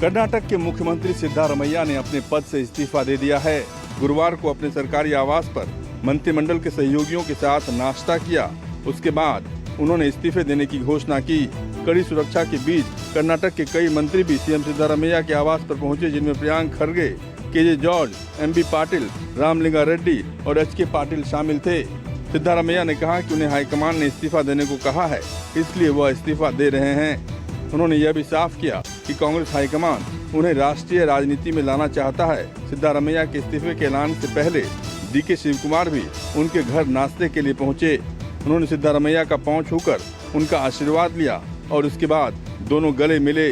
कर्नाटक के मुख्यमंत्री सिद्धारमैया ने अपने पद से इस्तीफा दे दिया है। गुरुवार को अपने सरकारी आवास पर मंत्रिमंडल के सहयोगियों के साथ नाश्ता किया। उसके बाद उन्होंने इस्तीफे देने की घोषणा की। कड़ी सुरक्षा के बीच कर्नाटक के कई मंत्री भी सीएम सिद्धारमैया के आवास पर पहुंचे, जिनमें प्रियांक खरगे, केजे जॉर्ज, एमबी पाटिल, रामलिंगा रेड्डी और एचके पाटिल शामिल थे। सिद्धारमैया ने कहा कि उन्हें हाईकमान ने इस्तीफा देने को कहा है, इसलिए वह इस्तीफा दे रहे हैं। उन्होंने यह भी साफ किया कि कांग्रेस हाईकमान उन्हें राष्ट्रीय राजनीति में लाना चाहता है। सिद्धारमैया के इस्तीफे के ऐलान से पहले डीके शिवकुमार भी उनके घर नाश्ते के लिए पहुंचे। उन्होंने सिद्धारमैया का पांव छूकर उनका आशीर्वाद लिया और उसके बाद दोनों गले मिले।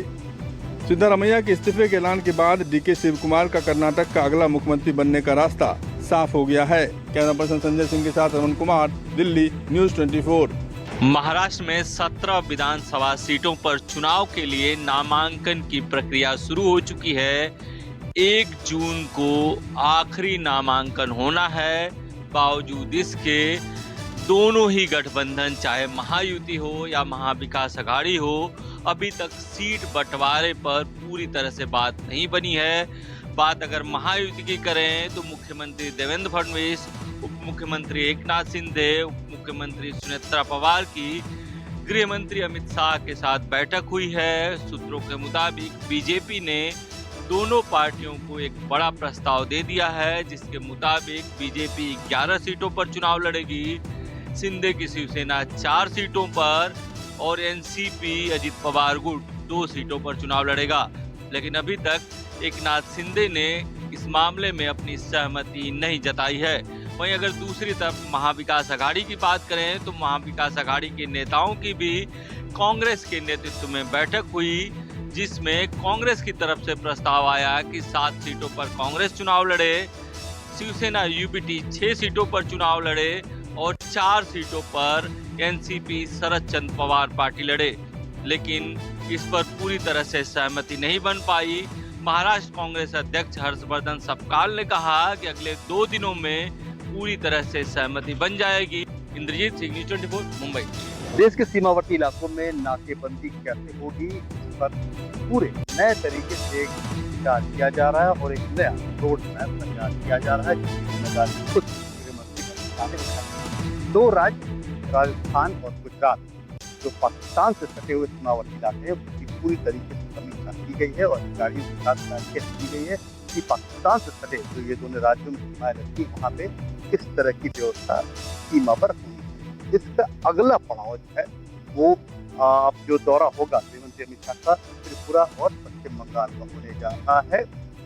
सिद्धारमैया के इस्तीफे के ऐलान के बाद डीके शिवकुमार का कर्नाटक का अगला मुख्यमंत्री बनने का रास्ता साफ हो गया है। कैमरा पर्सन संजय सिंह के साथ रमन कुमार, दिल्ली, न्यूज़ 24। महाराष्ट्र में 17 विधानसभा सीटों पर चुनाव के लिए नामांकन की प्रक्रिया शुरू हो चुकी है। 1 जून को आखिरी नामांकन होना है। बावजूद इसके दोनों ही गठबंधन, चाहे महायुति हो या महाविकास अघाड़ी हो, अभी तक सीट बंटवारे पर पूरी तरह से बात नहीं बनी है। बात अगर महायुति की करें तो मुख्यमंत्री देवेंद्र फडणवीस, उप मुख्यमंत्री एकनाथ शिंदे, उप मुख्यमंत्री सुनेत्रा पवार की गृह मंत्री अमित शाह के साथ बैठक हुई है। सूत्रों के मुताबिक बीजेपी ने दोनों पार्टियों को एक बड़ा प्रस्ताव दे दिया है, जिसके मुताबिक बीजेपी 11 सीटों पर चुनाव लड़ेगी, शिंदे की शिवसेना 4 सीटों पर और एनसीपी अजित पवार गुट 2 सीटों पर चुनाव लड़ेगा। लेकिन अभी तक एकनाथ शिंदे ने इस मामले में अपनी सहमति नहीं जताई है। वहीं अगर दूसरी तरफ महाविकास अघाड़ी की बात करें तो महाविकास अघाड़ी के नेताओं की भी कांग्रेस के नेतृत्व में बैठक हुई, जिसमें कांग्रेस की तरफ से प्रस्ताव आया कि 7 सीटों पर कांग्रेस चुनाव लड़े, शिवसेना यूबीटी 6 सीटों पर चुनाव लड़े और 4 सीटों पर एनसीपी शरद चंद्र पवार पार्टी लड़े। लेकिन इस पर पूरी तरह से सहमति नहीं बन पाई। महाराष्ट्र कांग्रेस अध्यक्ष हर्षवर्धन सपकाल ने कहा कि अगले 2 दिनों में पूरी तरह से सहमति बन जाएगी। इंद्रजीत सिंह, न्यूज़ 24, मुंबई। देश के सीमावर्ती इलाकों में नाकेबंदी कैसे होगी, इस पर पूरे नए तरीके से विचार किया जा रहा है और एक नया रोड मैप तैयार किया जा रहा है, जिसकी जिम्मेदारी खुद गृहमंत्री 2 राज्य राजस्थान और गुजरात जो पाकिस्तान से सटे हुए सीमावर्ती इलाके हैं, उसकी पूरी तरीके से समीक्षा की गई है और अधिकारियों के साथ बैठकें की गई है कि पाकिस्तान से सटे जो ये दोनों राज्यों में सीमाएं लगती है, वहाँ पे किस तरह की व्यवस्था सीमा पर होगी। इसका अगला पड़ाव जो है वो जो दौरा होगा गृहमंत्री अमित शाह का त्रिपुरा और पश्चिम बंगाल का होने जा रहा है।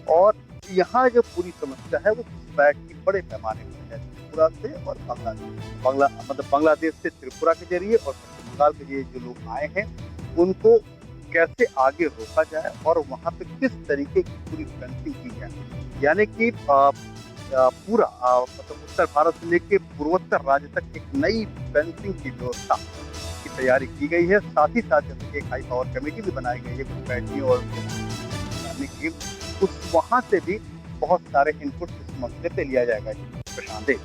और यहाँ जो पूरी समस्या है वो घुसपैठ की बड़े पैमाने पर है, त्रिपुरा से और बांग्लादेश से त्रिपुरा के जरिए और पश्चिम बंगाल के जरिए जो लोग आए हैं उनको कैसे आगे रोका जाए और वहाँ पे किस तरीके की पूरी फेंसिंग की जाए। यानी कि पूरा उत्तर भारत से लेकर पूर्वोत्तर राज्य तक एक नई फेंसिंग की व्यवस्था की तैयारी की गई है। साथ ही साथ जैसे एक हाई पावर कमेटी भी बनाई गई है घुसपैठियों और उस वहाँ से भी बहुत सारे इनपुट इस मसले पे लिया जाएगा। प्रशांत,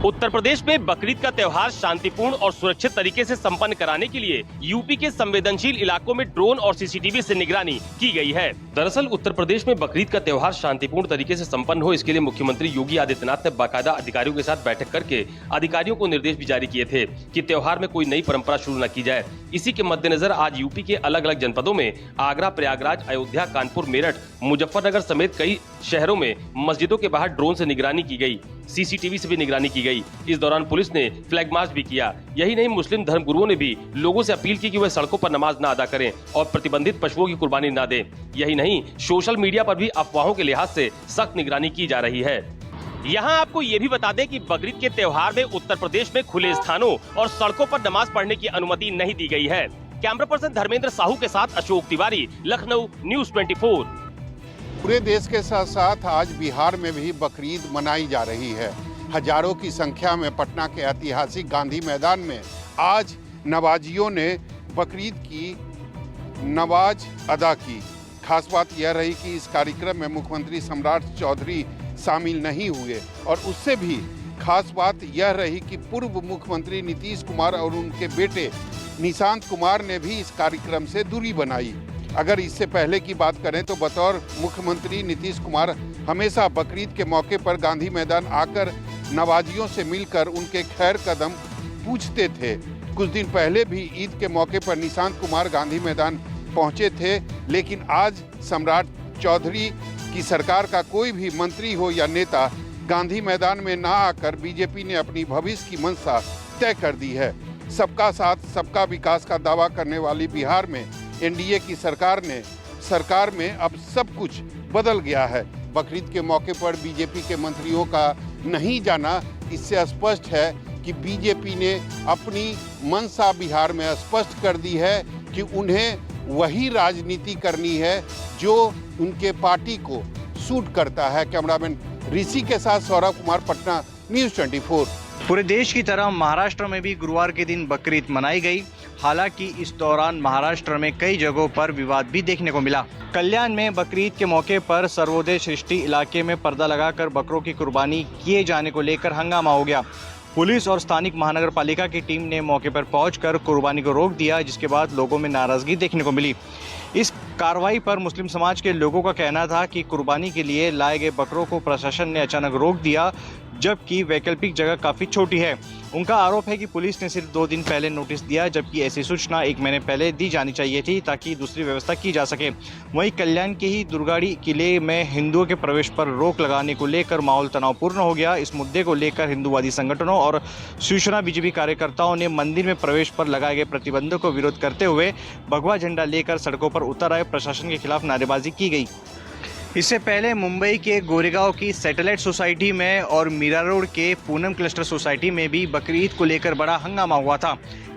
उत्तर प्रदेश में बकरीद का त्योहार शांतिपूर्ण और सुरक्षित तरीके से संपन्न कराने के लिए यूपी के संवेदनशील इलाकों में ड्रोन और सीसीटीवी से निगरानी की गई है। दरअसल उत्तर प्रदेश में बकरीद का त्योहार शांतिपूर्ण तरीके से संपन्न हो, इसके लिए मुख्यमंत्री योगी आदित्यनाथ ने बाकायदा अधिकारियों के साथ बैठक करके अधिकारियों को निर्देश भी जारी किए थे कि त्योहार में कोई नई परंपरा शुरू न की जाए। इसी के मद्देनजर आज यूपी के अलग अलग जनपदों में आगरा, प्रयागराज, अयोध्या, कानपुर, मेरठ, मुजफ्फरनगर समेत कई शहरों में मस्जिदों के बाहर ड्रोन से निगरानी की गई, सीसीटीवी से भी निगरानी की गई। इस दौरान पुलिस ने फ्लैग मार्च भी किया। यही नहीं, मुस्लिम धर्मगुरुओं ने भी लोगों से अपील की कि वे सड़कों पर नमाज न अदा करें और प्रतिबंधित पशुओं की कुर्बानी न दें। यही नहीं, सोशल मीडिया पर भी अफवाहों के लिहाज से सख्त निगरानी की जा रही है। यहाँ आपको ये भी बता दें कि बकरीद के त्योहार में उत्तर प्रदेश में खुले स्थानों और सड़कों पर नमाज पढ़ने की अनुमति नहीं दी गई है। कैमरा पर्सन धर्मेंद्र साहू के साथ अशोक तिवारी, लखनऊ, न्यूज़ 24। पूरे देश के साथ साथ आज बिहार में भी बकरीद मनाई जा रही है। हजारों की संख्या में पटना के ऐतिहासिक गांधी मैदान में आज नवाजियों ने बकरीद की नमाज अदा की। खास बात यह रही कि इस कार्यक्रम में मुख्यमंत्री सम्राट चौधरी शामिल नहीं हुए और उससे भी खास बात यह रही कि पूर्व मुख्यमंत्री नीतीश कुमार और उनके बेटे निशांत कुमार ने भी इस कार्यक्रम से दूरी बनाई। अगर इससे पहले की बात करें तो बतौर मुख्यमंत्री नीतीश कुमार हमेशा बकरीद के मौके पर गांधी मैदान आकर नवाजियों से मिलकर उनके खैर कदम पूछते थे। कुछ दिन पहले भी ईद के मौके पर निशांत कुमार गांधी मैदान पहुंचे थे, लेकिन आज सम्राट चौधरी की सरकार का कोई भी मंत्री हो या नेता गांधी मैदान में ना आकर बीजेपी ने अपनी भविष्य की मंशा तय कर दी है। सबका साथ सबका विकास का दावा करने वाली बिहार में एनडीए की सरकार में अब सब कुछ बदल गया है। बकरीद के मौके पर बीजेपी के मंत्रियों का नहीं जाना, इससे स्पष्ट है कि बीजेपी ने अपनी मंशा बिहार में स्पष्ट कर दी है कि उन्हें वही राजनीति करनी है जो उनके पार्टी को सूट करता है। कैमरामैन ऋषि के साथ सौरभ कुमार, पटना, न्यूज़ 24। पूरे देश की तरह महाराष्ट्र में भी गुरुवार के दिन बकरीद मनाई गई। हालांकि इस दौरान महाराष्ट्र में कई जगहों पर विवाद भी देखने को मिला। कल्याण में बकरीद के मौके पर सर्वोदय सृष्टि इलाके में पर्दा लगाकर बकरों की कुर्बानी किए जाने को लेकर हंगामा हो गया। पुलिस और स्थानिक महानगर पालिका की टीम ने मौके पर पहुंचकर कुर्बानी को रोक दिया, जिसके बाद लोगों में नाराजगी देखने को मिली। इस कार्रवाई पर मुस्लिम समाज के लोगों का कहना था कि कुर्बानी के लिए लाए गए बकरों को प्रशासन ने अचानक रोक दिया, जबकि वैकल्पिक जगह काफ़ी छोटी है। उनका आरोप है कि पुलिस ने सिर्फ 2 दिन पहले नोटिस दिया, जबकि ऐसी सूचना 1 महीने पहले दी जानी चाहिए थी ताकि दूसरी व्यवस्था की जा सके। वहीं कल्याण के ही दुर्गाड़ी किले में हिंदुओं के प्रवेश पर रोक लगाने को लेकर माहौल तनावपूर्ण हो गया। इस मुद्दे को लेकर हिंदूवादी संगठनों और शिवसेना बीजेपी कार्यकर्ताओं ने मंदिर में प्रवेश पर लगाए गए प्रतिबंधों को विरोध करते हुए भगवा झंडा लेकर सड़कों पर उतर आए। प्रशासन के खिलाफ नारेबाजी की गई। इससे पहले मुंबई के गोरेगांव की सैटेलाइट सोसाइटी में और मीरा रोड के पूनम क्लस्टर सोसाइटी में भी बकरीद को लेकर बड़ा हंगामा हुआ था।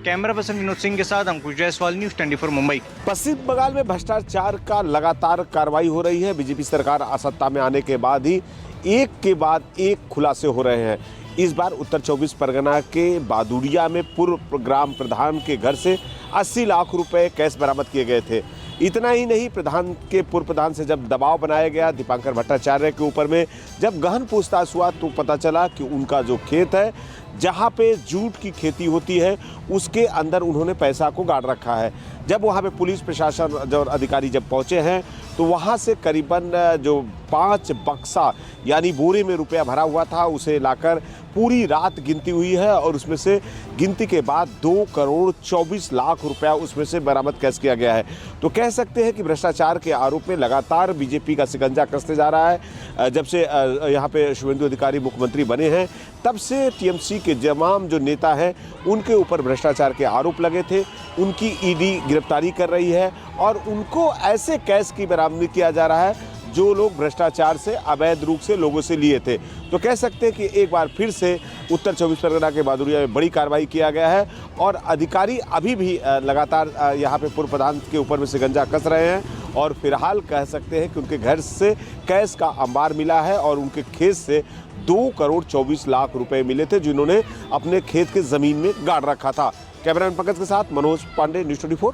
कैमरा पर्सन विनोद सिंह के साथ अंकुश जायसवाल, न्यूज़ 24 मुंबई। पश्चिम बंगाल में भ्रष्टाचार का लगातार कार्रवाई हो रही है। बीजेपी सरकार सत्ता में आने के बाद ही एक के बाद एक खुलासे हो रहे हैं। इस बार उत्तर 24 परगना के बादुड़िया में पूर्व ग्राम प्रधान के घर से 80 लाख रुपए कैश बरामद किए गए थे। इतना ही नहीं, पूर्व प्रधान से जब दबाव बनाया गया दीपांकर भट्टाचार्य के ऊपर में, जब गहन पूछताछ हुआ तो पता चला कि उनका जो खेत है जहाँ पे जूट की खेती होती है उसके अंदर उन्होंने पैसा को गाड़ रखा है। जब वहाँ पे पुलिस प्रशासन जो अधिकारी जब पहुँचे हैं तो वहाँ से करीबन जो 5 बक्सा यानी बोरे में रुपया भरा हुआ था उसे लाकर पूरी रात गिनती हुई है और उसमें से गिनती के बाद 2 करोड़ 24 लाख रुपया उसमें से बरामद कैश किया गया है। तो कह सकते हैं कि भ्रष्टाचार के आरोप में लगातार बीजेपी का शिकंजा कसते जा रहा है। जब से यहाँ पे शुभेंदु अधिकारी मुख्यमंत्री बने हैं तब से टीएमसी के तमाम जो नेता हैं उनके ऊपर भ्रष्टाचार के आरोप लगे थे। उनकी ईडी गिरफ्तारी कर रही है और उनको ऐसे कैश की बरामदी किया जा रहा है जो लोग भ्रष्टाचार से अवैध रूप से लोगों से लिए थे। तो कह सकते हैं कि एक बार फिर से उत्तर 24 परगना के बादुड़िया में बड़ी कार्रवाई किया गया है और अधिकारी अभी भी लगातार यहाँ पे पूर्व प्रधान के ऊपर में शिकंजा कस रहे हैं और फिलहाल कह सकते हैं कि उनके घर से कैश का अंबार मिला है और उनके खेत से 2 करोड़ 24 लाख रुपए मिले थे जिन्होंने अपने खेत के जमीन में गाड़ रखा था। कैमरामैन पंकज के साथ मनोज पांडे, न्यूज़ 24।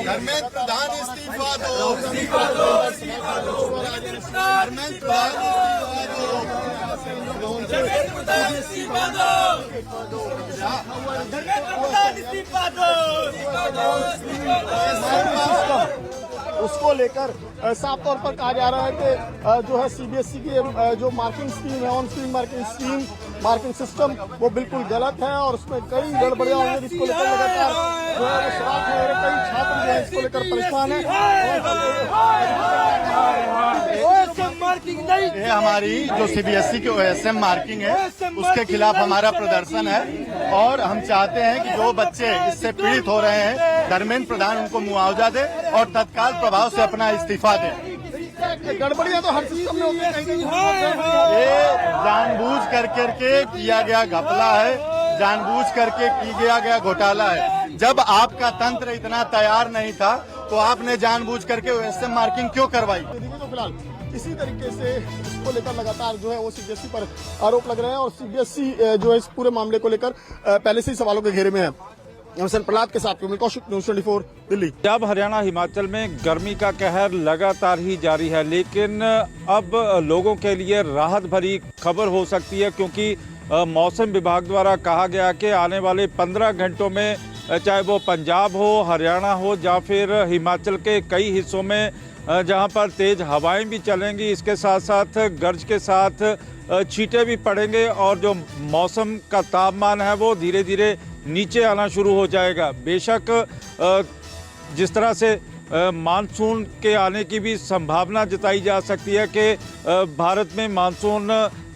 धर्मेंद्र प्रधान इस्तीफा दो, धर्मेंद्र प्रधान इस्तीफा दो। उसको लेकर साफ तौर पर कहा जा रहा है कि जो है सीबीएसई की जो मार्किंग स्कीम है, ऑन स्क्रीन मार्किंग सिस्टम वो बिल्कुल गलत है और उसमें कई गड़बड़ियां होंगी जिसको लेकर लगातार जो है सवाल है और कई छात्र जो है इसको लेकर परेशान है। ये हमारी जो सीबीएसई की ओएसएम मार्किंग है उसके खिलाफ हमारा प्रदर्शन है और हम चाहते हैं कि जो बच्चे इससे पीड़ित हो रहे हैं धर्मेंद्र प्रधान उनको मुआवजा दे और तत्काल प्रभाव से अपना इस्तीफा दे। गड़बड़ियां तो हर सिस्टम में होती है। ये जानबूझ करके किया गया घपला है, जानबूझ करके किया गया घोटाला है। जब आपका तंत्र इतना तैयार नहीं था तो आपने जानबूझ करके ओएसएम मार्किंग क्यों करवाई? तो फिलहाल इसी तरीके से इसको लेकर लगातार जो है वो सीबीएसई पर आरोप लग रहे हैं और सीबीएसई जो है इस पूरे मामले को लेकर पहले से ही सवालों के घेरे में है। एमएसएन प्रहलाद के साथ विमल कौशिक, न्यूज़ 24 दिल्ली। पंजाब हरियाणा हिमाचल में गर्मी का कहर लगातार ही जारी है, लेकिन अब लोगों के लिए राहत भरी खबर हो सकती है, क्योंकि मौसम विभाग द्वारा कहा गया कि आने वाले 15 घंटों में चाहे वो पंजाब हो, हरियाणा हो या फिर हिमाचल के कई हिस्सों में जहां पर तेज़ हवाएं भी चलेंगी, इसके साथ साथ गरज के साथ छींटे भी पड़ेंगे और जो मौसम का तापमान है वो धीरे धीरे नीचे आना शुरू हो जाएगा। बेशक जिस तरह से मानसून के आने की भी संभावना जताई जा सकती है कि भारत में मानसून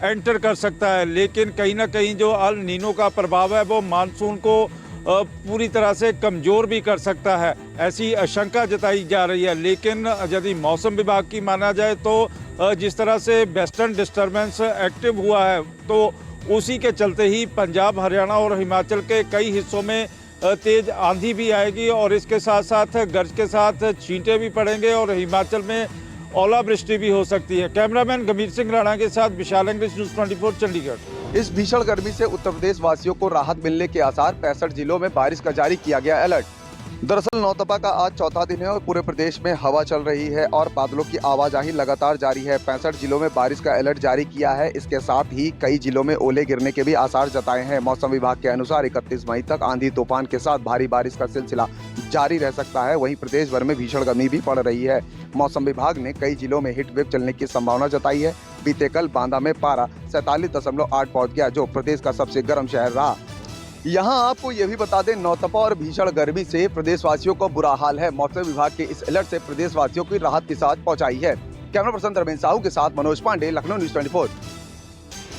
एंटर कर सकता है, लेकिन कहीं ना कहीं जो अल नीनो का प्रभाव है वो मानसून को पूरी तरह से कमज़ोर भी कर सकता है, ऐसी आशंका जताई जा रही है। लेकिन यदि मौसम विभाग की माना जाए तो जिस तरह से वेस्टर्न डिस्टर्बेंस एक्टिव हुआ है तो उसी के चलते ही पंजाब, हरियाणा और हिमाचल के कई हिस्सों में तेज़ आंधी भी आएगी और इसके साथ साथ गरज के साथ छींटे भी पड़ेंगे और हिमाचल में ओलावृष्टि भी हो सकती है। कैमरामैन गंभीर सिंह राणा के साथ विशाल इंग्लिश, न्यूज़ 24 चंडीगढ़। इस भीषण गर्मी से उत्तर प्रदेश वासियों को राहत मिलने के आसार, 65 जिलों में बारिश का जारी किया गया अलर्ट। दरअसल नौतपा का आज चौथा दिन है और पूरे प्रदेश में हवा चल रही है और बादलों की आवाजाही लगातार जारी है। 65 जिलों में बारिश का अलर्ट जारी किया है। इसके साथ ही कई जिलों में ओले गिरने के भी आसार जताए हैं। मौसम विभाग के अनुसार 31 मई तक आंधी तूफान के साथ भारी बारिश का सिलसिला जारी रह सकता है। वहीं प्रदेश भर में भीषण गर्मी भी पड़ रही है। मौसम विभाग ने कई जिलों में हीट वेव चलने की संभावना जताई है। बीते कल बांदा में पारा 47.8 पहुंच गया, जो प्रदेश का सबसे गर्म शहर रहा। यहाँ आपको ये भी बता दें, नौतपा और भीषण गर्मी से प्रदेशवासियों को बुरा हाल है। मौसम विभाग के इस अलर्ट से प्रदेशवासियों की राहत के साथ पहुंचाई है। कैमरा पर्सन धर्मेंद्र साहू के साथ मनोज पांडे, लखनऊ, न्यूज़ 24।